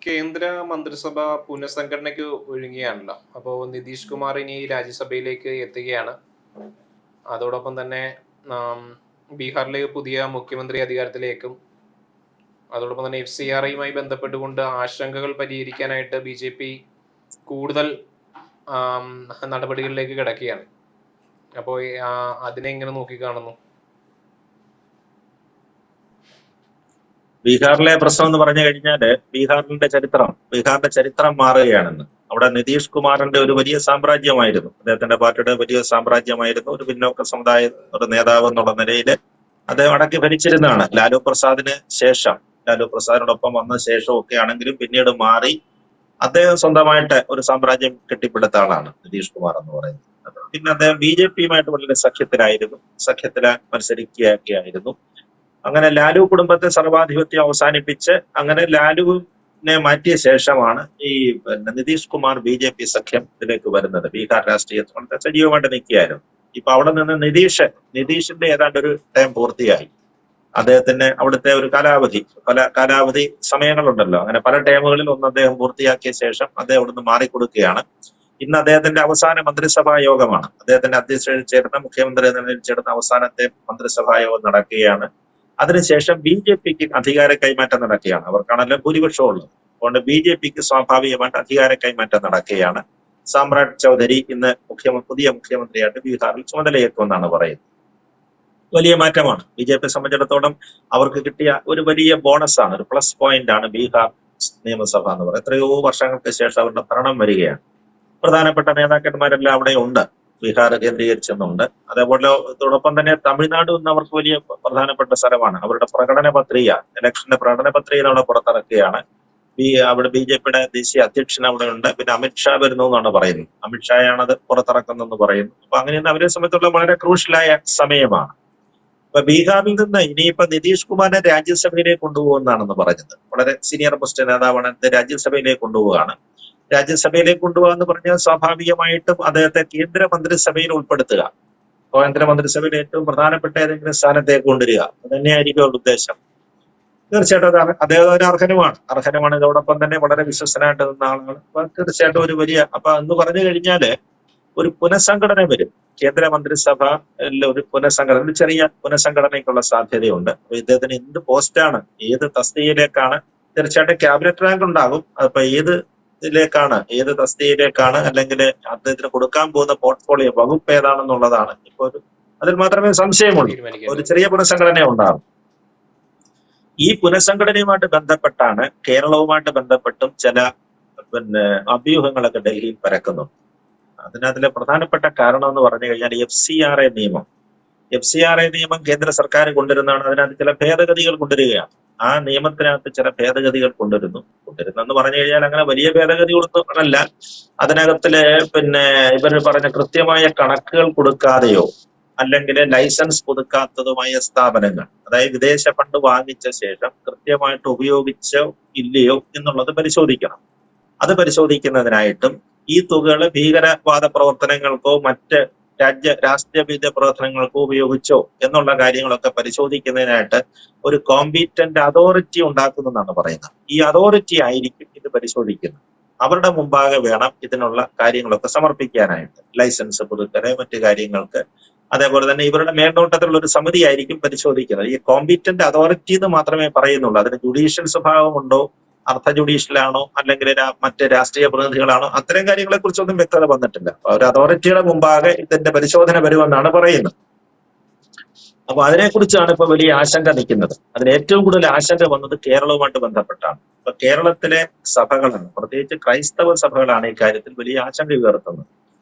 കേന്ദ്ര മന്ത്രിസഭ പുനഃസംഘടനയ്ക്ക് ഒരുങ്ങുകയാണല്ലോ. അപ്പോൾ നിതീഷ് കുമാർ ഇനി രാജ്യസഭയിലേക്ക് എത്തുകയാണ്. അതോടൊപ്പം തന്നെ ആം, ബീഹാറിലെ പുതിയ മുഖ്യമന്ത്രി അധികാരത്തിലേക്കും. അതോടൊപ്പം തന്നെ FCRയുമായി ബന്ധപ്പെട്ടുകൊണ്ട് ആശങ്കകൾ പരിഹരിക്കാനായിട്ട് BJP കൂടുതൽ ആം, നടപടികളിലേക്ക് കിടക്കുകയാണ്. അപ്പോൾ അതിനെ എങ്ങനെ നോക്കിക്കാണുന്നു? ബീഹാറിലെ പ്രശ്നം എന്ന് പറഞ്ഞു കഴിഞ്ഞാല് ബീഹാറിന്റെ ചരിത്രം മാറുകയാണെന്ന്. അവിടെ നിതീഷ് കുമാറിന്റെ ഒരു വലിയ സാമ്രാജ്യമായിരുന്നു, അദ്ദേഹത്തിന്റെ പാർട്ടിയുടെ വലിയ സാമ്രാജ്യമായിരുന്നു. ഒരു പിന്നോക്ക സമുദായ ഒരു നേതാവ് എന്നുള്ള നിലയിൽ അദ്ദേഹം അടക്കി ഭരിച്ചിരുന്നതാണ്. ലാലു പ്രസാദിനോടൊപ്പം വന്ന ശേഷവും ഒക്കെ ആണെങ്കിലും പിന്നീട് മാറി അദ്ദേഹം സ്വന്തമായിട്ട് ഒരു സാമ്രാജ്യം കെട്ടിപ്പടുത്ത ആളാണ് നിതീഷ് കുമാർ എന്ന് പറയുന്നത്. പിന്നെ അദ്ദേഹം BJPയുമായിട്ട് വളരെ സഖ്യത്തില് മത്സരിക്കുകയായിരുന്നു. അങ്ങനെ ലാലു കുടുംബത്തെ സർവാധിപത്യം അവസാനിപ്പിച്ച് അങ്ങനെ ലാലുവിനെ മാറ്റിയ ശേഷമാണ് ഈ നിതീഷ് കുമാർ BJP സഖ്യം ഇതിലേക്ക് വരുന്നത്. ബീഹാർ രാഷ്ട്രീയത്തിൽ വളരെ സജീവമായിട്ട് നിൽക്കുകയായിരുന്നു. ഇപ്പൊ അവിടെ നിന്ന് നിതീഷിന്റെ ഏതാണ്ട് ഒരു ടൈം പൂർത്തിയായി. അദ്ദേഹത്തിന് അവിടുത്തെ ഒരു കാലാവധി സമയങ്ങളുണ്ടല്ലോ, അങ്ങനെ പല ടൈമുകളിൽ ഒന്ന് അദ്ദേഹം പൂർത്തിയാക്കിയ ശേഷം അദ്ദേഹം അവിടുന്ന് മാറിക്കൊടുക്കുകയാണ്. ഇന്ന് അദ്ദേഹത്തിന്റെ അവസാന മന്ത്രിസഭാ യോഗമാണ്. അദ്ദേഹത്തിന്റെ അധ്യക്ഷതയിൽ ചേർന്ന മുഖ്യമന്ത്രി എന്ന നിലയിൽ ചേർന്ന അവസാനത്തെ മന്ത്രിസഭാ യോഗം നടക്കുകയാണ്. അതിനുശേഷം BJPക്ക് അധികാര കൈമാറ്റം നടക്കുകയാണ്. അവർക്കാണല്ലോ ഭൂരിപക്ഷം ഉള്ളത്. അതുകൊണ്ട് BJPക്ക് സ്വാഭാവികമായിട്ട് അധികാര കൈമാറ്റം നടക്കുകയാണ്. സാമ്രാട് ചൗധരി ഇന്ന് പുതിയ മുഖ്യമന്ത്രിയായിട്ട് ബീഹാറിൽ ചുമതലയേക്കുമെന്നാണ് പറയുന്നത്. വലിയ മാറ്റമാണ്. BJPയെ സംബന്ധിച്ചിടത്തോളം അവർക്ക് കിട്ടിയ ഒരു വലിയ ബോണസാണ്, ഒരു പ്ലസ് പോയിന്റ് ആണ് ബീഹാർ നിയമസഭ എന്ന് പറയുന്നത്. എത്രയോ വർഷങ്ങൾക്ക് ശേഷം അവരുടെ ഭരണം വരികയാണ്. പ്രധാനപ്പെട്ട നേതാക്കന്മാരെല്ലാം അവിടെ ഉണ്ട്, ബീഹാർ കേന്ദ്രീകരിച്ചെന്നുണ്ട്. അതേപോലെ അതോടൊപ്പം തന്നെ തമിഴ്നാട് ഇന്ന് അവർക്ക് വലിയ പ്രധാനപ്പെട്ട സ്ഥലമാണ്. അവരുടെ ഇലക്ഷന്റെ പ്രകടന പത്രിക അവിടെ പുറത്തിറക്കുകയാണ്. അവിടെ BJPയുടെ ദേശീയ അധ്യക്ഷൻ അവിടെ ഉണ്ട്. പിന്നെ അമിത്ഷാ വരുന്നു എന്നാണ് പറയുന്നത്. അമിത്ഷായാണ് അത് പുറത്തിറക്കുന്നെന്ന് പറയുന്നു. അപ്പൊ അങ്ങനെ അവരെ സംബന്ധിച്ചുള്ള വളരെ ക്രൂഷ്യലായ സമയമാണ്. ഇപ്പൊ ബീഹാറിൽ നിന്ന് ഇനിയിപ്പോ നിതീഷ് കുമാറിനെ രാജ്യസഭയിലേക്ക് കൊണ്ടുപോകുന്നതാണെന്ന് പറഞ്ഞത്. വളരെ സീനിയർ പോസ്റ്റ് നേതാവാണ്, രാജ്യസഭയിലേക്ക് കൊണ്ടുപോവുകയാണ്. രാജ്യസഭയിലേക്ക് കൊണ്ടുപോകുക എന്ന് പറഞ്ഞാൽ സ്വാഭാവികമായിട്ടും അദ്ദേഹത്തെ കേന്ദ്ര മന്ത്രിസഭയിൽ ഉൾപ്പെടുത്തുക, കേന്ദ്ര മന്ത്രിസഭയിൽ ഏറ്റവും പ്രധാനപ്പെട്ട ഏതെങ്കിലും സ്ഥാനത്തേക്ക് കൊണ്ടുവരിക, അത് തന്നെയായിരിക്കും അവരുടെ ഉദ്ദേശം. തീർച്ചയായിട്ടും അദ്ദേഹം ഒരു അർഹനുമാണ്. ഇതോടൊപ്പം തന്നെ വളരെ വിശ്വസനായിട്ട് നിന്ന ആളാണ്. അപ്പൊ തീർച്ചയായിട്ടും അപ്പൊ എന്ന് പറഞ്ഞു കഴിഞ്ഞാല് ഒരു പുനഃസംഘടന വരും. കേന്ദ്ര മന്ത്രിസഭ ഒരു ചെറിയ പുനഃസംഘടനയ്ക്കുള്ള സാധ്യതയുണ്ട്. അപ്പൊ ഇദ്ദേഹത്തിന് എന്ത് പോസ്റ്റാണ്, ഏത് തസ്തികയിലേക്കാണ്, തീർച്ചയായിട്ടും ക്യാബിനറ്റ് റാങ്ക് ഉണ്ടാകും. അപ്പൊ ഏത് തസ്തികയിലേക്കാണ് അല്ലെങ്കിൽ അദ്ദേഹത്തിന് കൊടുക്കാൻ പോകുന്ന പോർട്ട്ഫോളിയോ വകുപ്പ് ഏതാണെന്നുള്ളതാണ് ഇപ്പൊ അതിൽ മാത്രമേ സംശയമുള്ളൂ. ഒരു ചെറിയ പുനഃസംഘടന ഉണ്ടാകും. ഈ പുനഃസംഘടനയുമായിട്ട് ബന്ധപ്പെട്ടാണ് കേരളവുമായിട്ട് ബന്ധപ്പെട്ടും ചില അഭ്യൂഹങ്ങളൊക്കെ ഡൽഹിയിൽ പരക്കുന്നുണ്ട്. അതിലെ പ്രധാനപ്പെട്ട കാരണം എന്ന് പറഞ്ഞു കഴിഞ്ഞാൽ FCRA നിയമം കേന്ദ്ര സർക്കാർ കൊണ്ടുവരുന്നതാണ്. അതിനകത്ത് ചില ഭേദഗതികൾ കൊണ്ടുവരികയാണ്. ആ നിയമത്തിനകത്ത് ചില ഭേദഗതികൾ കൊണ്ടുവരുന്നെന്ന് പറഞ്ഞു കഴിഞ്ഞാൽ അങ്ങനെ വലിയ ഭേദഗതികളൊന്നും അല്ല. അതിനകത്തില് ഇവർ പറഞ്ഞ കൃത്യമായ കണക്കുകൾ കൊടുക്കാതെയോ അല്ലെങ്കിൽ ലൈസൻസ് പുതുക്കാത്തതുമായ സ്ഥാപനങ്ങൾ, അതായത് വിദേശ ഫണ്ട് വാങ്ങിച്ച ശേഷം കൃത്യമായിട്ട് ഉപയോഗിച്ചോ ഇല്ലയോ എന്നുള്ളത് പരിശോധിക്കണം. അത് പരിശോധിക്കുന്നതിനായിട്ടും ഈ തുകകൾ ഭീകരവാദ പ്രവർത്തനങ്ങൾക്കോ മറ്റ് രാഷ്ട്രീയ പ്രവർത്തനങ്ങൾക്കോ ഉപയോഗിച്ചോ എന്നുള്ള കാര്യങ്ങളൊക്കെ പരിശോധിക്കുന്നതിനായിട്ട് ഒരു കോമ്പീറ്റന്റ് അതോറിറ്റി ഉണ്ടാക്കുന്നെന്നാണ് പറയുന്നത്. ഈ അതോറിറ്റി ആയിരിക്കും ഇത് പരിശോധിക്കുന്നത്. അവരുടെ മുമ്പാകെ വേണം ഇതിനുള്ള കാര്യങ്ങളൊക്കെ സമർപ്പിക്കാനായിട്ട്, ലൈസൻസ് പുതുക്കല്, മറ്റു കാര്യങ്ങൾക്ക്. അതേപോലെ തന്നെ ഇവരുടെ മേൽനോട്ടത്തിലുള്ള ഒരു സമിതി ആയിരിക്കും പരിശോധിക്കുന്നത്. ഈ കോമ്പീറ്റന്റ് അതോറിറ്റി എന്ന് മാത്രമേ പറയുന്നുള്ളൂ. അതിന് ജുഡീഷ്യൽ സ്വഭാവമുണ്ടോ, അർദ്ധ ജുഡീഷ്യലാണോ, അല്ലെങ്കിൽ മറ്റ് രാഷ്ട്രീയ പ്രതിനിധികളാണോ, അത്തരം കാര്യങ്ങളെ കുറിച്ചൊന്നും വ്യക്തത വന്നിട്ടില്ല. ഒരു അതോറിറ്റിയുടെ മുമ്പാകെ ഇതിന്റെ പരിശോധന വരുമെന്നാണ് പറയുന്നത്. അപ്പൊ അതിനെക്കുറിച്ചാണ് ഇപ്പൊ വലിയ ആശങ്ക നിൽക്കുന്നത്. അതിന് ഏറ്റവും കൂടുതൽ ആശങ്ക വന്നത് കേരളവുമായിട്ട് ബന്ധപ്പെട്ടാണ്. ഇപ്പൊ കേരളത്തിലെ സഭകളാണ്, പ്രത്യേകിച്ച് ക്രൈസ്തവ സഭകളാണ് ഇക്കാര്യത്തിൽ വലിയ ആശങ്ക ഉയർത്തുന്നത്.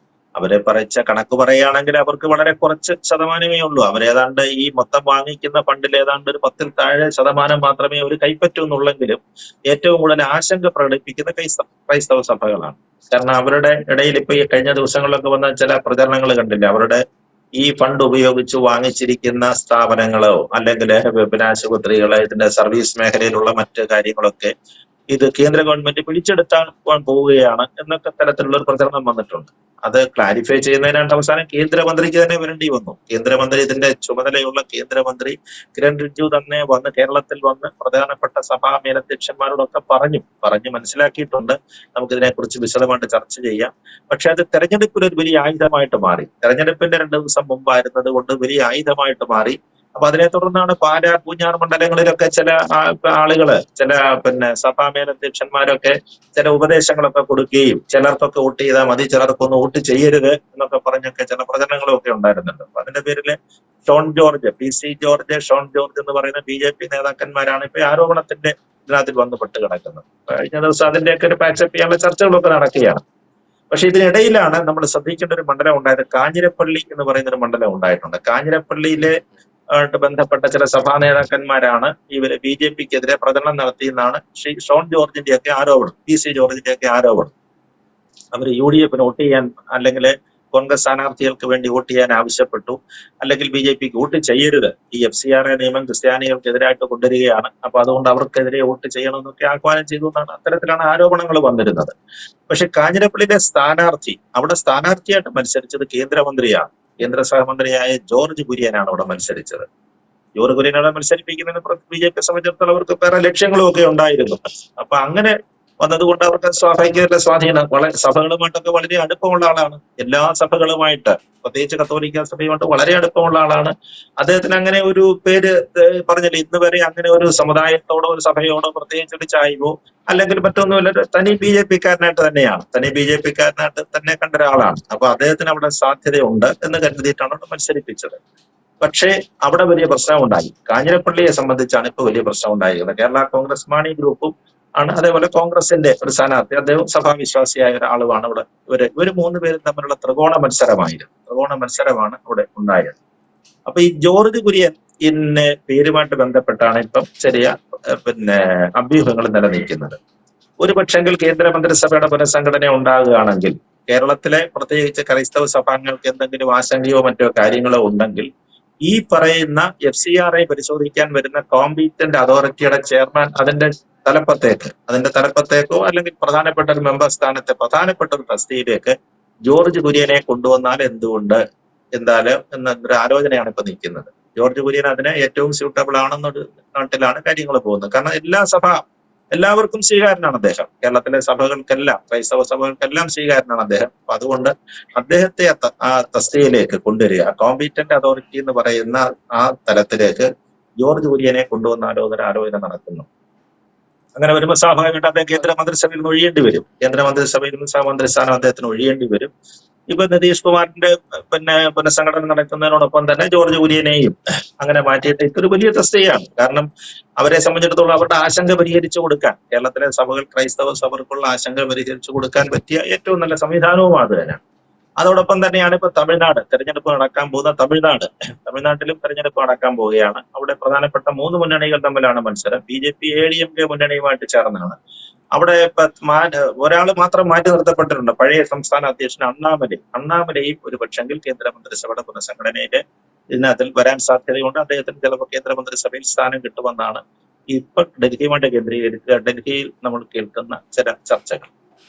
അവരെ കണക്ക് പറയുകയാണെങ്കിൽ അവർക്ക് വളരെ കുറച്ച് ശതമാനമേ ഉള്ളൂ. അവരേതാണ്ട് ഈ മൊത്തം വാങ്ങിക്കുന്ന ഫണ്ടിൽ ഏതാണ്ട് ഒരു 10-ൽ താഴെ ശതമാനം മാത്രമേ അവർ കൈപ്പറ്റുന്നുള്ളെങ്കിലും ഏറ്റവും കൂടുതൽ ആശങ്ക പ്രകടിപ്പിക്കുന്ന ക്രൈസ്തവ സഭകളാണ്. കാരണം അവരുടെ ഇടയിൽ ഇപ്പൊ ഈ കഴിഞ്ഞ ദിവസങ്ങളിലൊക്കെ വന്ന ചില പ്രചരണങ്ങൾ കണ്ടില്ല. അവരുടെ ഈ ഫണ്ട് ഉപയോഗിച്ച് വാങ്ങിച്ചിരിക്കുന്ന സ്ഥാപനങ്ങളോ അല്ലെങ്കിൽ ആശുപത്രികളോ ഇതിന്റെ സർവീസ് മേഖലയിലുള്ള മറ്റ് കാര്യങ്ങളൊക്കെ ഇത് കേന്ദ്ര ഗവൺമെന്റ് പിടിച്ചെടുത്താൻ പോവുകയാണ് എന്നൊക്കെ തരത്തിലുള്ള ഒരു പ്രചരണം വന്നിട്ടുണ്ട്. അത് ക്ലാരിഫൈ ചെയ്യുന്നതിനായിട്ട് അവസാനം കേന്ദ്രമന്ത്രിക്ക് തന്നെ വരേണ്ടി വന്നു. കേന്ദ്രമന്ത്രി, ഇതിന്റെ ചുമതലയുള്ള കേന്ദ്രമന്ത്രി കിരൺ റിജ്ജു തന്നെ വന്ന് കേരളത്തിൽ വന്ന് പ്രധാനപ്പെട്ട സഭാ മേലധ്യക്ഷന്മാരോടൊക്കെ പറഞ്ഞു മനസ്സിലാക്കിയിട്ടുണ്ട്. നമുക്കിതിനെക്കുറിച്ച് വിശദമായിട്ട് ചർച്ച ചെയ്യാം. പക്ഷെ അത് തെരഞ്ഞെടുപ്പിൽ ഒരു വലിയ ആയുധമായിട്ട് മാറി. തെരഞ്ഞെടുപ്പിന്റെ 2 ദിവസം മുമ്പായിരുന്നത് കൊണ്ട് വലിയ ആയുധമായിട്ട് മാറി. അപ്പൊ അതിനെ തുടർന്നാണ് പാലാ, പൂഞ്ഞാർ മണ്ഡലങ്ങളിലൊക്കെ ചില ആളുകള്, ചില സഭാ മേലധ്യക്ഷന്മാരൊക്കെ ചില ഉപദേശങ്ങളൊക്കെ കൊടുക്കുകയും ചിലർക്കൊക്കെ വോട്ട് ചെയ്താൽ മതി, ചിലർക്കൊന്നും വോട്ട് ചെയ്യരുത് എന്നൊക്കെ പറഞ്ഞൊക്കെ ചില പ്രചരണങ്ങളൊക്കെ ഉണ്ടായിരുന്നുണ്ട്. അപ്പൊ അതിന്റെ പേരില് ഷോൺ ജോർജ്, PC ജോർജ്, ഷോൺ ജോർജ് എന്ന് പറയുന്ന BJP നേതാക്കന്മാരാണ് ഇപ്പൊ ആരോപണത്തിന്റെ ഇതിനകത്തിൽ വന്ന് പെട്ട് കിടക്കുന്നത്. കഴിഞ്ഞ ദിവസം അതിന്റെയൊക്കെ ഒരു പാച്ചപ്പ് ചെയ്യാനുള്ള ചർച്ചകളൊക്കെ നടക്കുകയാണ്. പക്ഷെ ഇതിനിടയിലാണ് നമ്മൾ ശ്രദ്ധിക്കേണ്ട ഒരു മണ്ഡലം ഉണ്ടായത്. കാഞ്ഞിരപ്പള്ളി എന്ന് പറയുന്ന ഒരു മണ്ഡലം ഉണ്ടായിട്ടുണ്ട്. കാഞ്ഞിരപ്പള്ളിയിലെ ആയിട്ട് ബന്ധപ്പെട്ട ചില സഭാ നേതാക്കന്മാരാണ് ഇവര് BJPക്കെതിരെ പ്രചരണം നടത്തിയെന്നാണ് ഷോൺ ജോർജിന്റെയൊക്കെ ആരോപണം, PC ജോർജിന്റെയൊക്കെ ആരോപണം. അവർ UDF വോട്ട് ചെയ്യാൻ, അല്ലെങ്കിൽ കോൺഗ്രസ് സ്ഥാനാർത്ഥികൾക്ക് വേണ്ടി വോട്ട് ചെയ്യാൻ ആവശ്യപ്പെട്ടു, അല്ലെങ്കിൽ BJPക്ക് വോട്ട് ചെയ്യരുത്, ഈ FCRA നിയമം ക്രിസ്ത്യാനികൾക്കെതിരായിട്ട് കൊണ്ടുവരികയാണ്, അപ്പൊ അതുകൊണ്ട് അവർക്കെതിരെ വോട്ട് ചെയ്യണമെന്നൊക്കെ ആഹ്വാനം ചെയ്തു എന്നാണ്, അത്തരത്തിലാണ് ആരോപണങ്ങൾ വന്നിരുന്നത്. പക്ഷെ കാഞ്ഞിരപ്പള്ളിയിലെ സ്ഥാനാർത്ഥി, അവിടെ സ്ഥാനാർത്ഥിയായിട്ട് മത്സരിച്ചത് കേന്ദ്രമന്ത്രിയാണ്. കേന്ദ്ര സഹമന്ത്രിയായ ജോർജ് കുര്യനാണ് അവിടെ മത്സരിച്ചത്. ജോർജ് കുര്യനെ മത്സരിപ്പിക്കുന്നതിന് BJP സംബന്ധിച്ചിടത്തോളം അവർക്ക് വേറെ ലക്ഷ്യങ്ങളും ഒക്കെ ഉണ്ടായിരുന്നു. അപ്പൊ അങ്ങനെ വന്നതുകൊണ്ട് അവർക്ക് സ്വാഭാവിക സ്വാധീനം, സഭകളുമായിട്ടൊക്കെ വളരെ അടുപ്പമുള്ള ആളാണ്. എല്ലാ സഭകളുമായിട്ട്, പ്രത്യേകിച്ച് കത്തോലിക്ക സഭയുമായിട്ട് വളരെ അടുപ്പമുള്ള ആളാണ്. അദ്ദേഹത്തിന് അങ്ങനെ ഒരു പേര് പറഞ്ഞില്ല, ഇന്ന് വരെ അങ്ങനെ ഒരു സമുദായത്തോടോ ഒരു സഭയോടോ പ്രത്യേകിച്ച് ഒരു ചായ്വോ അല്ലെങ്കിൽ മറ്റൊന്നുമില്ല. തനി BJPക്കാരനായിട്ട് തന്നെയാണ്, തനി BJPക്കാരനായിട്ട് തന്നെ കണ്ട ഒരാളാണ്. അപ്പൊ അദ്ദേഹത്തിന് അവിടെ സാധ്യതയുണ്ട് എന്ന് കരുതിയിട്ടാണ് അവിടെ മത്സരിപ്പിച്ചത്. പക്ഷേ അവിടെ വലിയ പ്രശ്നം ഉണ്ടായി. കാഞ്ഞിരപ്പള്ളിയെ സംബന്ധിച്ചാണ് ഇപ്പൊ വലിയ പ്രശ്നം ഉണ്ടായിരിക്കുന്നത്. കേരള കോൺഗ്രസ് മാണി ഗ്രൂപ്പും ആണ്, അതേപോലെ കോൺഗ്രസിന്റെ ഒരു സ്ഥാനാർത്ഥി, അദ്ദേഹം സഭാവിശ്വാസിയായ ഒരാളുമാണ്. ഇവിടെ ഇവര് 3 പേരും തമ്മിലുള്ള ത്രികോണ മത്സരമാണ് അവിടെ ഉണ്ടായത്. അപ്പൊ ഈ ജോർജ് കുര്യൻ ഇന്ന് പേരുമായിട്ട് ബന്ധപ്പെട്ടാണ് ഇപ്പം ചെറിയ അഭ്യൂഹങ്ങൾ നിലനിൽക്കുന്നത്. ഒരു പക്ഷെങ്കിൽ കേന്ദ്രമന്ത്രിസഭയുടെ പുനഃസംഘടന ഉണ്ടാകുകയാണെങ്കിൽ കേരളത്തിലെ പ്രത്യേകിച്ച് ക്രൈസ്തവ സഭാംഗങ്ങൾക്ക് എന്തെങ്കിലും ആശങ്കയോ മറ്റോ കാര്യങ്ങളോ ഉണ്ടെങ്കിൽ ഈ പറയുന്ന FCRA പരിശോധിക്കാൻ വരുന്ന കോമ്പീറ്റന്റ് അതോറിറ്റിയുടെ ചെയർമാൻ അതിന്റെ തലപ്പത്തേക്കോ അല്ലെങ്കിൽ പ്രധാനപ്പെട്ട ഒരു മെമ്പർ സ്ഥാനത്തെ പ്രധാനപ്പെട്ട ഒരു തസ്തിയിലേക്ക് ജോർജ് കുര്യനെ കൊണ്ടുവന്നാൽ എന്തുകൊണ്ട് എന്നൊരു ആലോചനയാണ് ഇപ്പൊ നിൽക്കുന്നത്. ജോർജ് കുര്യൻ അതിന് ഏറ്റവും സ്യൂട്ടബിൾ ആണെന്നൊരു നാട്ടിലാണ് കാര്യങ്ങൾ പോകുന്നത്. കാരണം എല്ലാവർക്കും സ്വീകാരനാണ് അദ്ദേഹം. കേരളത്തിലെ സഭകൾക്കെല്ലാം, ക്രൈസ്തവ സഭകൾക്കെല്ലാം സ്വീകാരനാണ് അദ്ദേഹം. അപ്പൊ അതുകൊണ്ട് അദ്ദേഹത്തെ ആ തസ്തികയിലേക്ക് കൊണ്ടുവരിക, കോമ്പീറ്റന്റ് അതോറിറ്റി എന്ന് പറയുന്ന ആ തലത്തിലേക്ക് ജോർജ് കുര്യനെ കൊണ്ടുവന്ന ആലോചന നടക്കുന്നു. അങ്ങനെ വരുമ്പോൾ സ്വാഭാവികമായിട്ട് അദ്ദേഹം കേന്ദ്രമന്ത്രിസഭയിൽ നിന്ന് ഒഴിയേണ്ടി വരും. കേന്ദ്രമന്ത്രിസഭയിൽ നിന്ന് സഹമന്ത്രിസ്ഥാനം അദ്ദേഹത്തിന് ഒഴിയേണ്ടി വരും. ഇപ്പൊ നിതീഷ് കുമാറിന്റെ പുനഃസംഘടന നടക്കുന്നതിനോടൊപ്പം തന്നെ ജോർജ് കുര്യനെയും അങ്ങനെ മാറ്റിയിട്ട് ഇതൊരു വലിയ തസ്തികയാണ്. കാരണം അവരെ സംബന്ധിച്ചിടത്തോളം അവരുടെ ആശങ്ക പരിഹരിച്ചു കൊടുക്കാൻ, കേരളത്തിലെ സഭകൾ, ക്രൈസ്തവ സഭകൾക്കുള്ള ആശങ്ക പരിഹരിച്ചു കൊടുക്കാൻ പറ്റിയ ഏറ്റവും നല്ല സംവിധാനവും അത് തന്നെയാണ്. അതോടൊപ്പം തന്നെയാണ് ഇപ്പൊ തെരഞ്ഞെടുപ്പ് നടക്കാൻ പോകുന്ന തമിഴ്നാട്ടിലും തെരഞ്ഞെടുപ്പ് നടക്കാൻ പോവുകയാണ്. അവിടെ പ്രധാനപ്പെട്ട 3 മുന്നണികൾ തമ്മിലാണ് മത്സരം. BJP ADMK മുന്നണിയുമായിട്ട് ചേർന്നാണ്. അവിടെ ഒരാൾ മാത്രം മാറ്റി നിർത്തപ്പെട്ടിട്ടുണ്ട്, പഴയ സംസ്ഥാന അധ്യക്ഷൻ അണ്ണാമലയും ഒരു പക്ഷെങ്കിൽ കേന്ദ്രമന്ത്രിസഭയുടെ പുനഃസംഘടനയില് ഇതിനകത്തിൽ വരാൻ സാധ്യതയുണ്ട്. അദ്ദേഹത്തിന് ചിലപ്പോൾ കേന്ദ്രമന്ത്രിസഭയിൽ സ്ഥാനം കിട്ടുമെന്നാണ് ഇപ്പൊ ഡൽഹിയിൽ നമ്മൾ കേൾക്കുന്ന ചില ചർച്ചകൾ.